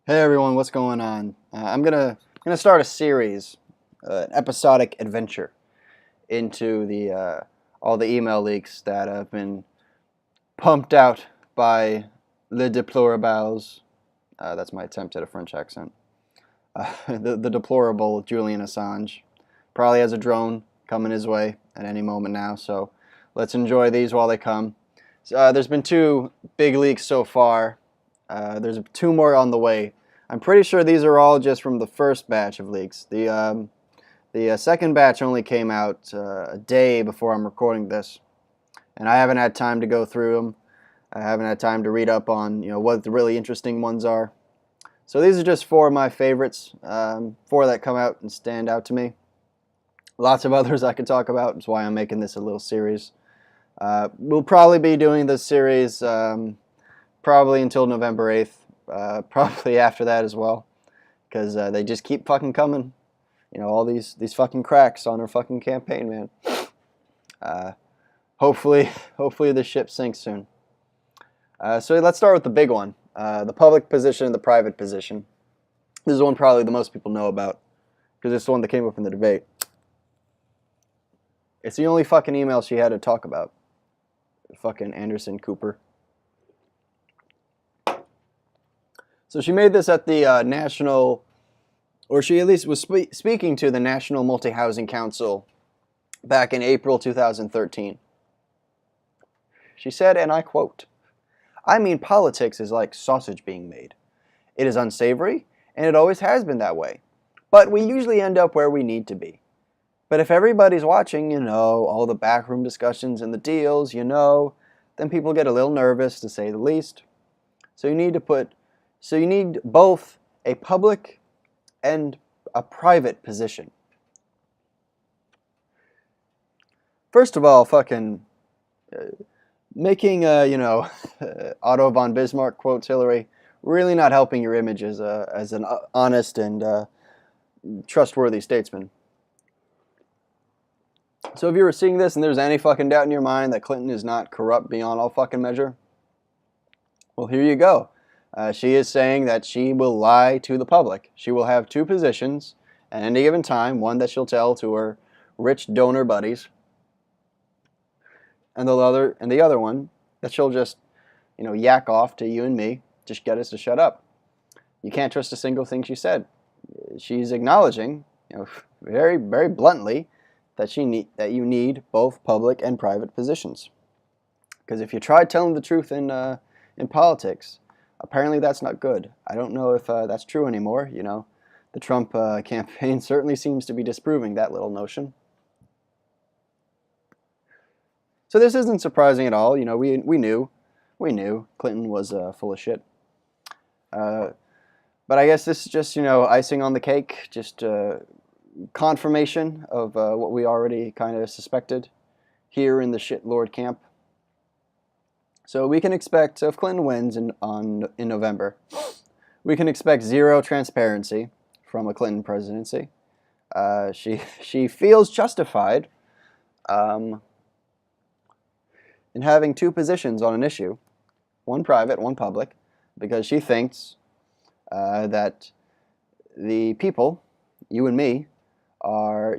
Hey everyone, what's going on? I'm gonna start a series, an episodic adventure into the all the email leaks that have been pumped out by le deplorables. That's my attempt at a French accent. The deplorable Julian Assange probably has a drone coming his way at any moment now. So let's enjoy these while they come. There's been two big leaks so far. There's two more on the way. I'm pretty sure these are all just from the first batch of leaks. The second batch only came out a day before I'm recording this, and I haven't had time to go through them. I haven't had time to read up on what the really interesting ones are. So these are just four of my favorites, four that come out and stand out to me. Lots of others I could talk about. That's why I'm making this a little series. We'll probably be doing this series probably until November 8th. Probably after that as well, because they just keep fucking coming. All these fucking cracks on our fucking campaign, man. Hopefully the ship sinks soon. So let's start with the big one, the public position and the private position. This is one probably the most people know about, because it's the one that came up in the debate. It's the only fucking email she had to talk about. Fucking Anderson Cooper. So she made this at the national, or she at least was speaking to the National Multi-Housing Council back in April 2013. She said, and I quote, "I mean, politics is like sausage being made. It is unsavory, and it always has been that way. But we usually end up where we need to be. But if everybody's watching, all the backroom discussions and the deals, then people get a little nervous, to say the least. So you need both a public and a private position." First of all, fucking making, Otto von Bismarck quotes Hillary, really not helping your image as an honest and trustworthy statesman. So if you were seeing this and there's any fucking doubt in your mind that Clinton is not corrupt beyond all fucking measure, well, here you go. She is saying that she will lie to the public. She will have two positions at any given time, one that she'll tell to her rich donor buddies, and the other one that she'll just, yak off to you and me, just get us to shut up. You can't trust a single thing she said. She's acknowledging, very, very bluntly, that you need both public and private positions. Because if you try telling the truth in politics, apparently that's not good. I don't know if that's true anymore. The Trump campaign certainly seems to be disproving that little notion. So this isn't surprising at all. We knew Clinton was full of shit. But I guess this is just icing on the cake, just confirmation of what we already kind of suspected here in the shitlord camp. So we can expect, if Clinton wins in November, we can expect zero transparency from a Clinton presidency. She feels justified in having two positions on an issue, one private, one public, because she thinks that the people, you and me, are,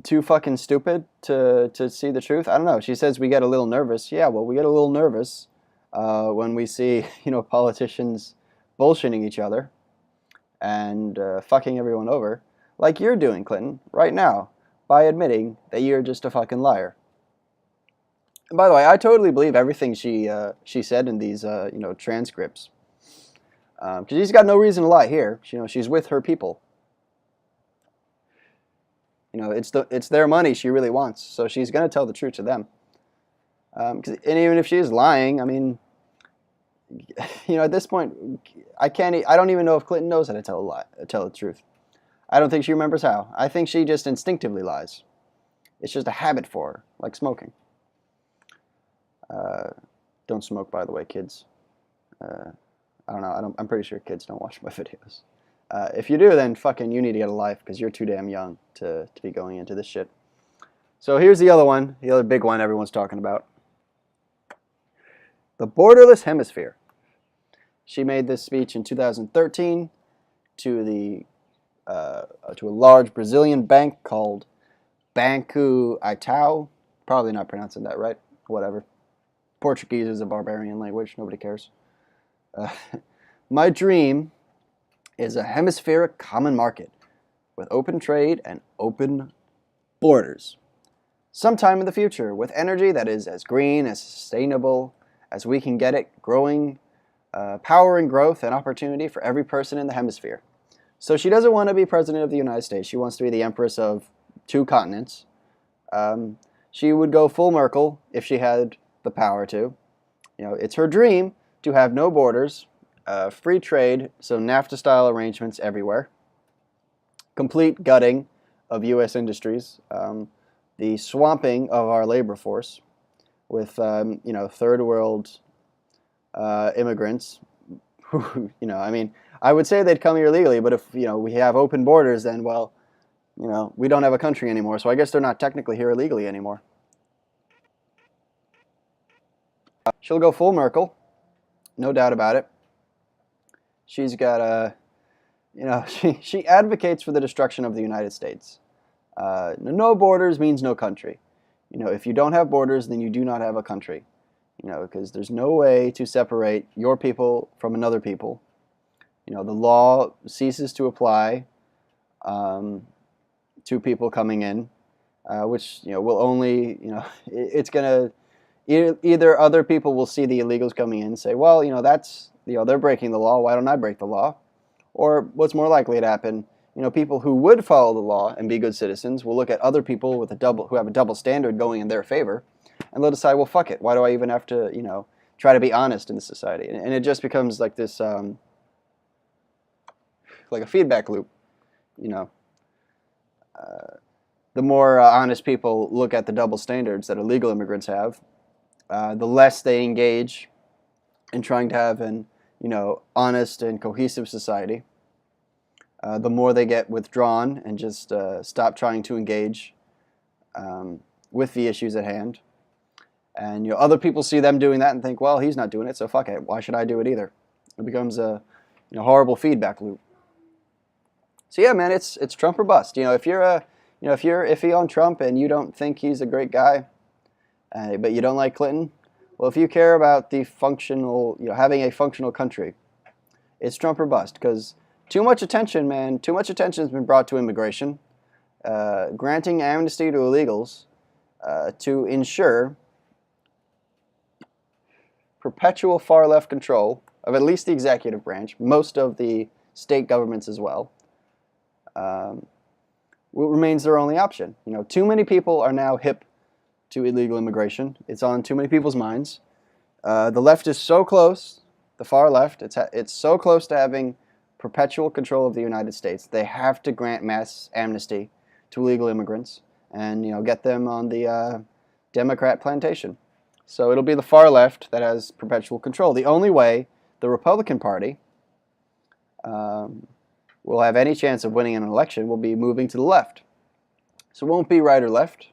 too fucking stupid to see the truth. I don't know. She says we get a little nervous. Yeah, well, we get a little nervous when we see, politicians bullshitting each other and fucking everyone over, like you're doing, Clinton, right now, by admitting that you're just a fucking liar. And by the way, I totally believe everything she said in these transcripts, because she's got no reason to lie here. She's with her people. It's their money she really wants, so she's going to tell the truth to them. And even if she is lying, I mean, at this point, I don't even know if Clinton knows how to tell the truth. I don't think she remembers how. I think she just instinctively lies. It's just a habit for her, like smoking. Don't smoke, by the way, kids. I don't know. I'm pretty sure kids don't watch my videos. If you do, then fucking you need to get a life, because you're too damn young to be going into this shit. So here's the other one, the other big one everyone's talking about. The borderless hemisphere. She made this speech in 2013 to to a large Brazilian bank called Banco Itaú. Probably not pronouncing that right. Whatever. Portuguese is a barbarian language. Nobody cares. Uh, My dream is a hemispheric common market with open trade and open borders. Sometime in the future, with energy that is as green, as sustainable as we can get it, growing, power and growth and opportunity for every person in the hemisphere. So she doesn't want to be president of the United States. She wants to be the empress of 2 continents. She would go full Merkel if she had the power to. It's her dream to have no borders, free trade, so NAFTA-style arrangements everywhere, complete gutting of U.S. industries, the swamping of our labor force with, third world immigrants. Who, I would say they'd come here legally, but if, we have open borders, then, well, we don't have a country anymore, so I guess they're not technically here illegally anymore. She'll go full Merkel, no doubt about it. She's got a, she advocates for the destruction of the United States. No borders means no country. If you don't have borders, then you do not have a country. Because there's no way to separate your people from another people. The law ceases to apply to people coming in, which will only, it's gonna either other people will see the illegals coming in and say, well, that's they're breaking the law. Why don't I break the law? Or what's more likely to happen? People who would follow the law and be good citizens will look at other people with who have a double standard going in their favor, and they'll decide, well, fuck it. Why do I even have to, try to be honest in this society? And it just becomes like this, like a feedback loop. The more honest people look at the double standards that illegal immigrants have, the less they engage in trying to have an, honest and cohesive society. The more they get withdrawn and just stop trying to engage with the issues at hand. And other people see them doing that and think, well, he's not doing it, so fuck it. Why should I do it either? It becomes a horrible feedback loop. So yeah, man, it's Trump or bust. If you're iffy on Trump and you don't think he's a great guy, but you don't like Clinton, well, if you care about the functional, having a functional country, it's Trump or bust. Because too much attention has been brought to immigration, granting amnesty to illegals to ensure perpetual far-left control of at least the executive branch, most of the state governments as well, remains their only option. Too many people are now hip to illegal immigration. It's on too many people's minds. The left is so close, the far left, it's so close to having perpetual control of the United States. They have to grant mass amnesty to illegal immigrants and get them on the Democrat plantation. So it'll be the far left that has perpetual control. The only way the Republican Party will have any chance of winning an election will be moving to the left. So it won't be right or left.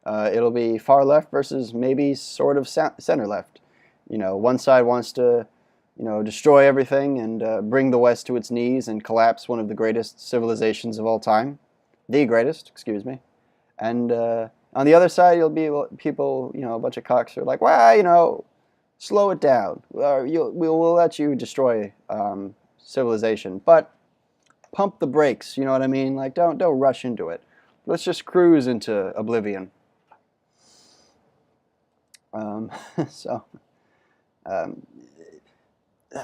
It'll be far left versus maybe sort of center left. One side wants to, destroy everything and bring the West to its knees and collapse one of the greatest civilizations of all time. The greatest, excuse me. And on the other side, you'll be people, a bunch of cocks who are like, well, slow it down. We'll let you destroy civilization, but pump the brakes. You know what I mean? Like, don't rush into it. Let's just cruise into oblivion. I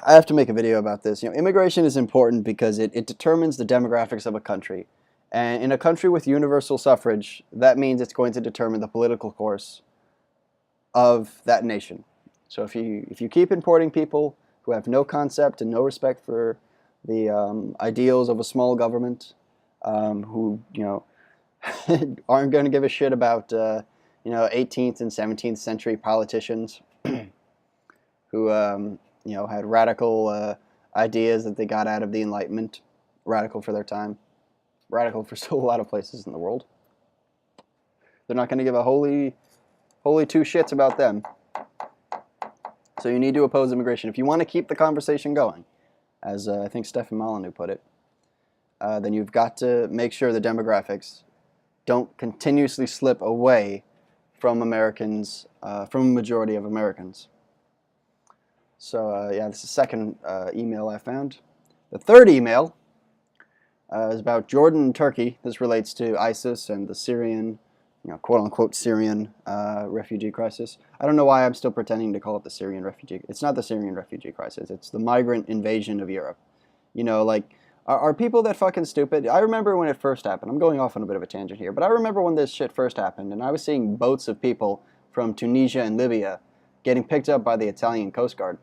have to make a video about this. Immigration is important because it determines the demographics of a country. And in a country with universal suffrage, that means it's going to determine the political course of that nation. So if you keep importing people who have no concept and no respect for the ideals of a small government, who aren't going to give a shit about 18th and 17th century politicians who had radical ideas that they got out of the Enlightenment, radical for their time, radical for still a lot of places in the world. They're not going to give a holy two shits about them. So you need to oppose immigration. If you want to keep the conversation going, as I think Stefan Molyneux put it, then you've got to make sure the demographics don't continuously slip away from Americans, from a majority of Americans. So yeah, this is the second email I found. The third email is about Jordan and Turkey. This relates to ISIS and the Syrian, quote-unquote Syrian refugee crisis. I don't know why I'm still pretending to call it the Syrian refugee. It's not the Syrian refugee crisis. It's the migrant invasion of Europe. Are people that fucking stupid? I remember when it first happened. I'm going off on a bit of a tangent here, but I remember when this shit first happened, and I was seeing boats of people from Tunisia and Libya getting picked up by the Italian Coast Guard.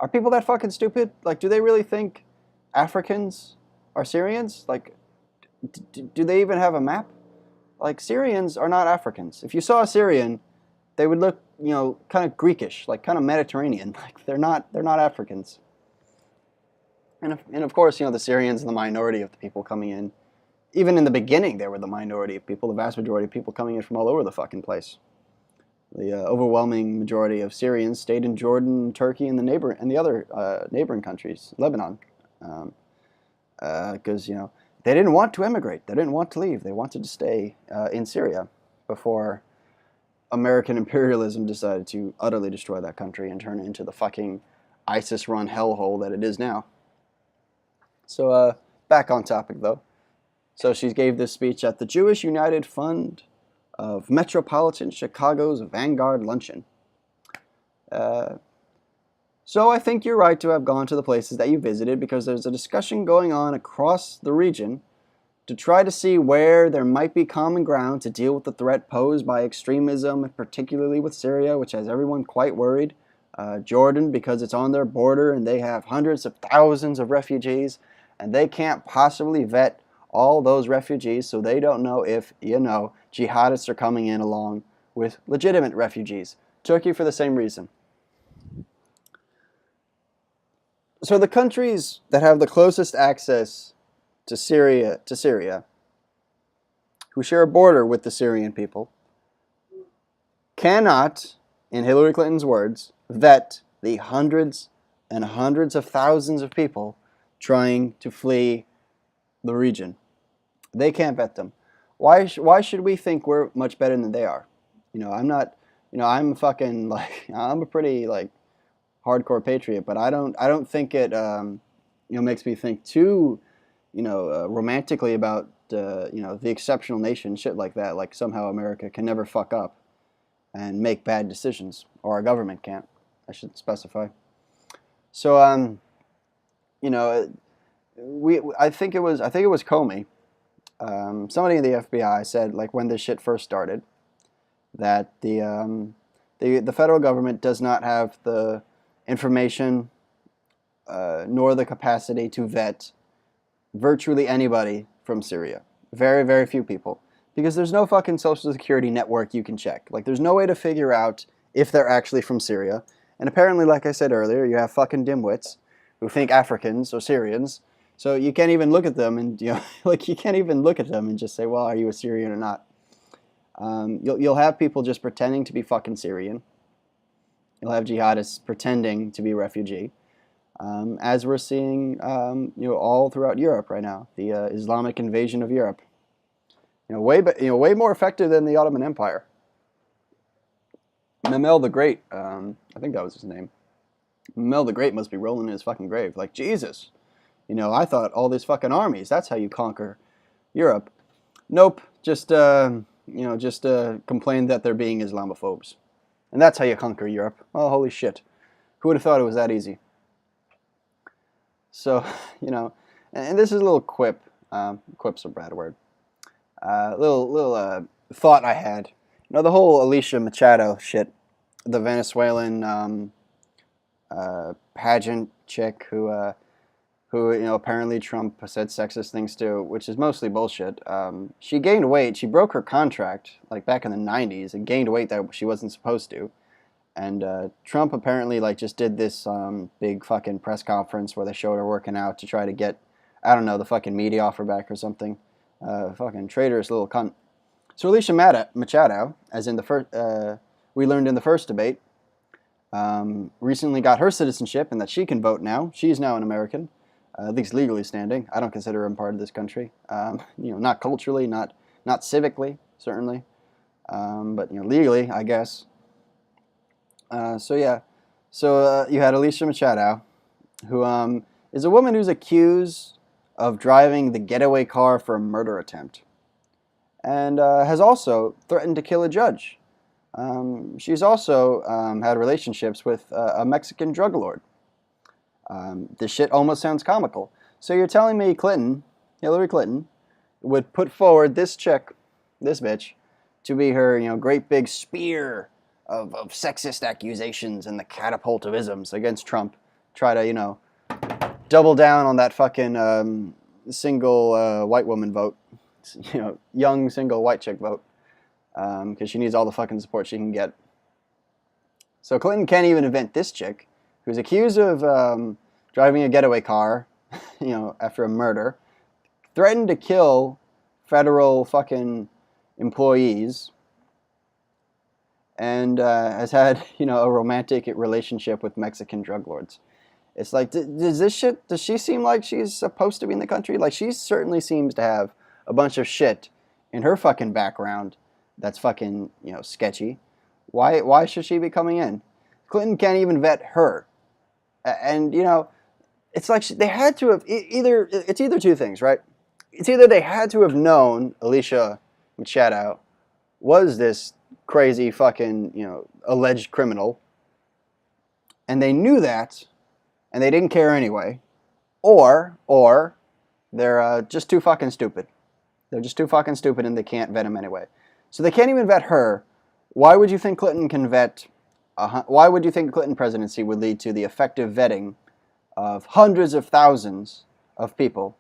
Are people that fucking stupid? Like, do they really think Africans are Syrians? Like, do they even have a map? Like, Syrians are not Africans. If you saw a Syrian, they would look, kind of Greekish, like kind of Mediterranean. Like, they're not Africans. And of course, the Syrians are the minority of the people coming in. Even in the beginning, they were the minority of people, the vast majority of people coming in from all over the fucking place. The overwhelming majority of Syrians stayed in Jordan, Turkey, and the other neighboring countries, Lebanon, because they didn't want to emigrate. They didn't want to leave. They wanted to stay in Syria before American imperialism decided to utterly destroy that country and turn it into the fucking ISIS-run hellhole that it is now. So back on topic though. So she gave this speech at the Jewish United Fund of Metropolitan Chicago's Vanguard Luncheon. So I think you're right to have gone to the places that you visited because there's a discussion going on across the region to try to see where there might be common ground to deal with the threat posed by extremism, particularly with Syria, which has everyone quite worried. Jordan, because it's on their border and they have hundreds of thousands of refugees, and they can't possibly vet all those refugees, so they don't know if, jihadists are coming in along with legitimate refugees. Turkey for the same reason. So the countries that have the closest access to Syria, who share a border with the Syrian people, cannot, in Hillary Clinton's words, vet the hundreds and hundreds of thousands of people trying to flee the region. They can't vet them. Why should we think we're much better than they are? I'm not, I'm fucking I'm a pretty hardcore patriot, but I don't think it makes me think too romantically about the exceptional nation, shit like that. Like somehow America can never fuck up and make bad decisions, or our government can't. I should specify. So I think it was Comey. Somebody in the FBI said when this shit first started that the federal government does not have the information nor the capacity to vet virtually anybody from Syria. Very, very few people. Because there's no fucking social security network you can check. There's no way to figure out if they're actually from Syria. And apparently, like I said earlier, you have fucking dimwits who think Africans or Syrians. So you can't even look at them and, you can't even look at them and just say, well, are you a Syrian or not? You'll have people just pretending to be fucking Syrian. You'll have jihadists pretending to be refugee. As we're seeing, all throughout Europe right now, the Islamic invasion of Europe. Way more effective than the Ottoman Empire. Mehmed the Great, I think that was his name. Mehmed the Great must be rolling in his fucking grave. Jesus, I thought all these fucking armies, that's how you conquer Europe. Nope, just complain that they're being Islamophobes. And that's how you conquer Europe. Oh, holy shit. Who would have thought it was that easy? So, and this is a little quip. Quip's a bad word. Little thought I had. The whole Alicia Machado shit, the Venezuelan pageant chick who apparently Trump said sexist things to, which is mostly bullshit. She gained weight. She broke her contract back in the 90s and gained weight that she wasn't supposed to. And Trump apparently just did this big fucking press conference where they showed her working out to try to get, I don't know, the fucking media offer back or something. Fucking traitorous little cunt. So Alicia Machado, as in the first, we learned in the first debate, recently got her citizenship and that she can vote now. She's now an American, at least legally standing. I don't consider her part of this country. Not culturally, not civically, certainly, but legally, I guess. So yeah, so you had Alicia Machado, who is a woman who's accused of driving the getaway car for a murder attempt, and has also threatened to kill a judge. She's also had relationships with a Mexican drug lord. This shit almost sounds comical. So you're telling me Hillary Clinton, would put forward this chick, this bitch, to be her, great big spear of sexist accusations and the catapult of isms against Trump. Try to, double down on that fucking single white woman vote. Young single white chick vote. Because she needs all the fucking support she can get. So Clinton can't even invent this chick, who's accused of driving a getaway car, after a murder, threatened to kill federal fucking employees, and has had, a romantic relationship with Mexican drug lords. It's like, does she seem like she's supposed to be in the country? Like, she certainly seems to have a bunch of shit in her fucking background that's fucking, sketchy. Why should she be coming in? Clinton can't even vet her. And, it's like they had to have it's either two things, right? It's either they had to have known Alicia Machado was this crazy fucking, alleged criminal, and they knew that, and they didn't care anyway, or they're just too fucking stupid. They're just too fucking stupid, and they can't vet him anyway. So they can't even vet her. Why would you think Clinton can vet? Why would you think Clinton presidency would lead to the effective vetting of hundreds of thousands of people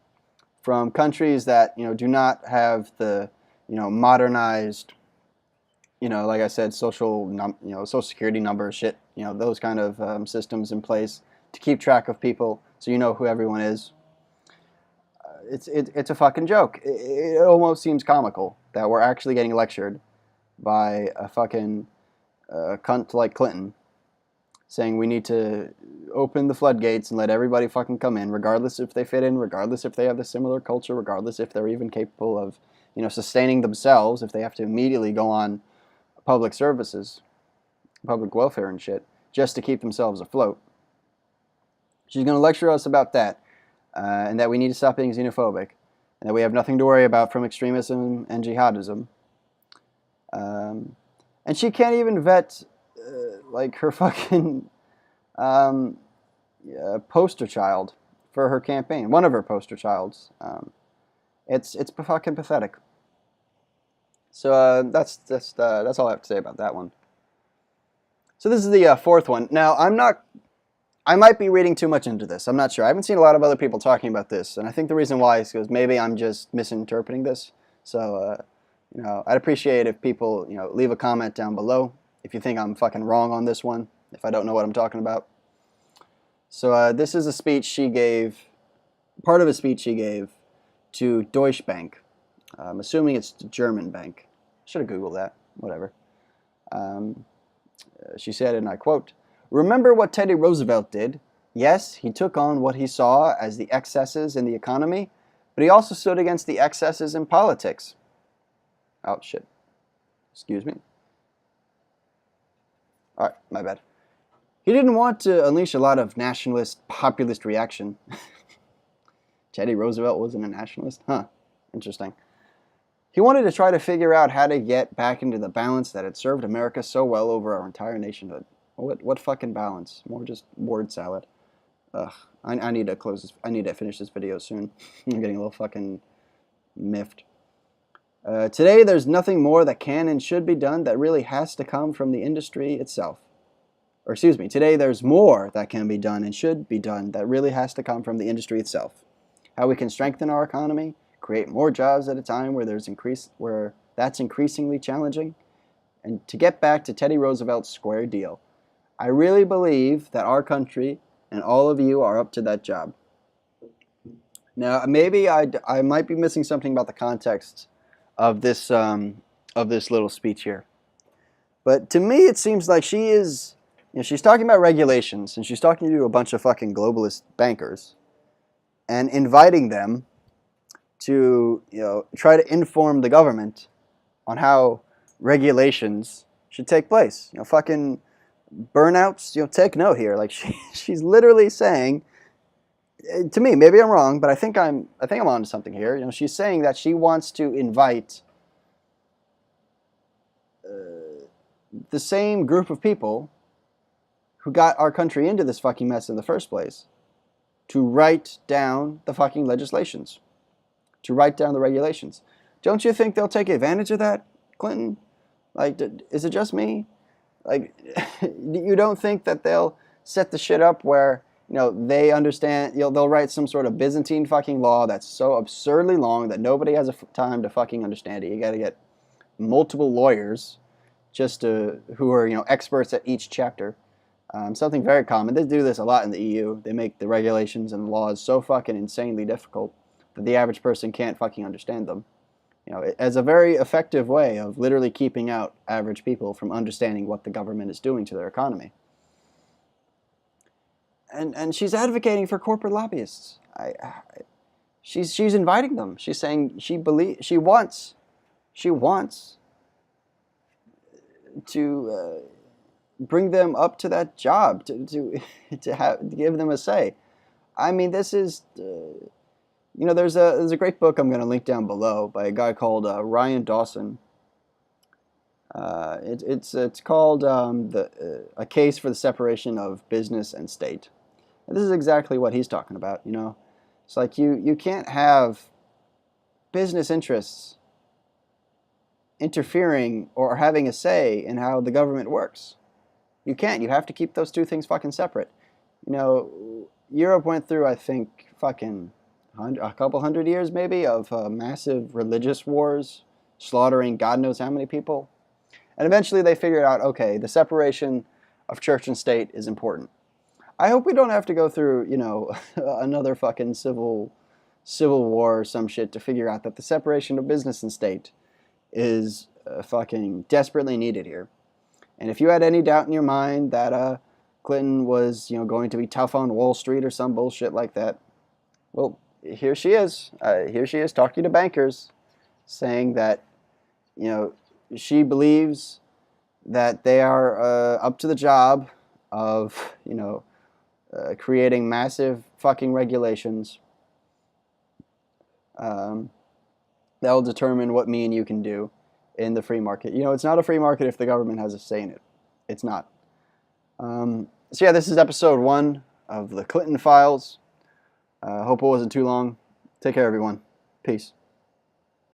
from countries that do not have the modernized like I said social security numbers, shit, those kind of systems in place to keep track of people so you know who everyone is. It's a fucking joke. It almost seems comical that we're actually getting lectured by a fucking cunt like Clinton saying we need to open the floodgates and let everybody fucking come in, regardless if they fit in, regardless if they have the similar culture, regardless if they're even capable of sustaining themselves, if they have to immediately go on public services, public welfare and shit, just to keep themselves afloat. She's going to lecture us about that. And that we need to stop being xenophobic, and that we have nothing to worry about from extremism and jihadism. And she can't even vet her fucking poster child for her campaign. One of her poster childs. It's fucking pathetic. So that's all I have to say about that one. So this is the fourth one. Now I might be reading too much into this. I'm not sure. I haven't seen a lot of other people talking about this, and I think the reason why is because maybe I'm just misinterpreting this. So, I'd appreciate if people, leave a comment down below if you think I'm fucking wrong on this one, if I don't know what I'm talking about. So, this is a speech she gave, part of a speech she gave to Deutsche Bank. I'm assuming it's the German bank. Should have Googled that. Whatever. She said, and I quote, "Remember what Teddy Roosevelt did? Yes, he took on what he saw as the excesses in the economy, but he also stood against the excesses in politics." Oh, shit. Excuse me. Alright, my bad. He didn't want to unleash a lot of nationalist, populist reaction. Teddy Roosevelt wasn't a nationalist? Huh. Interesting. He wanted to try to figure out how to get back into the balance that had served America so well over our entire nationhood. What fucking balance? More just word salad. Ugh. I need to close this. I need to finish this video soon. I'm getting a little fucking miffed. Today, there's nothing more that can and should be done that really has to come from the industry itself. Or excuse me, today there's more that can be done and should be done that really has to come from the industry itself. How we can strengthen our economy, create more jobs at a time where that's increasingly challenging, and to get back to Teddy Roosevelt's square deal. I really believe that our country and all of you are up to that job. Now, maybe I might be missing something about the context of this little speech here, but to me it seems like she is she's talking about regulations, and she's talking to a bunch of fucking globalist bankers and inviting them to, try to inform the government on how regulations should take place. Fucking burnouts, take note here. Like she's literally saying, to me, maybe I'm wrong, but I think I'm onto something here. She's saying that she wants to invite the same group of people who got our country into this fucking mess in the first place to write down the fucking legislations, to write down the regulations. Don't you think they'll take advantage of that, Clinton? Like, is it just me? Like, you don't think that they'll set the shit up where, they understand, they'll write some sort of Byzantine fucking law that's so absurdly long that nobody has time to fucking understand it. You got to get multiple lawyers who are, experts at each chapter. Something very common. They do this a lot in the EU. They make the regulations and the laws so fucking insanely difficult that the average person can't fucking understand them. As a very effective way of literally keeping out average people from understanding what the government is doing to their economy. And she's advocating for corporate lobbyists. She's inviting them. She's saying she wants to bring them up to that job, to give them a say. I mean, this is, there's a great book I'm going to link down below by a guy called Ryan Dawson. It's called A Case for the Separation of Business and State. And this is exactly what he's talking about. It's like you can't have business interests interfering or having a say in how the government works. You can't. You have to keep those two things fucking separate. Europe went through, I think, fucking a couple hundred years maybe of massive religious wars, slaughtering God knows how many people. And eventually they figured out, okay, the separation of church and state is important. I hope we don't have to go through, another fucking civil war or some shit to figure out that the separation of business and state is fucking desperately needed here. And if you had any doubt in your mind that Clinton was, going to be tough on Wall Street or some bullshit like that, well, here she is. Here she is talking to bankers, saying that, she believes that they are up to the job of, creating massive fucking regulations that will determine what me and you can do in the free market. It's not a free market if the government has a say in it. It's not. So yeah, this is episode 1 of the Clinton Files. Hope it wasn't too long. Take care, everyone. Peace.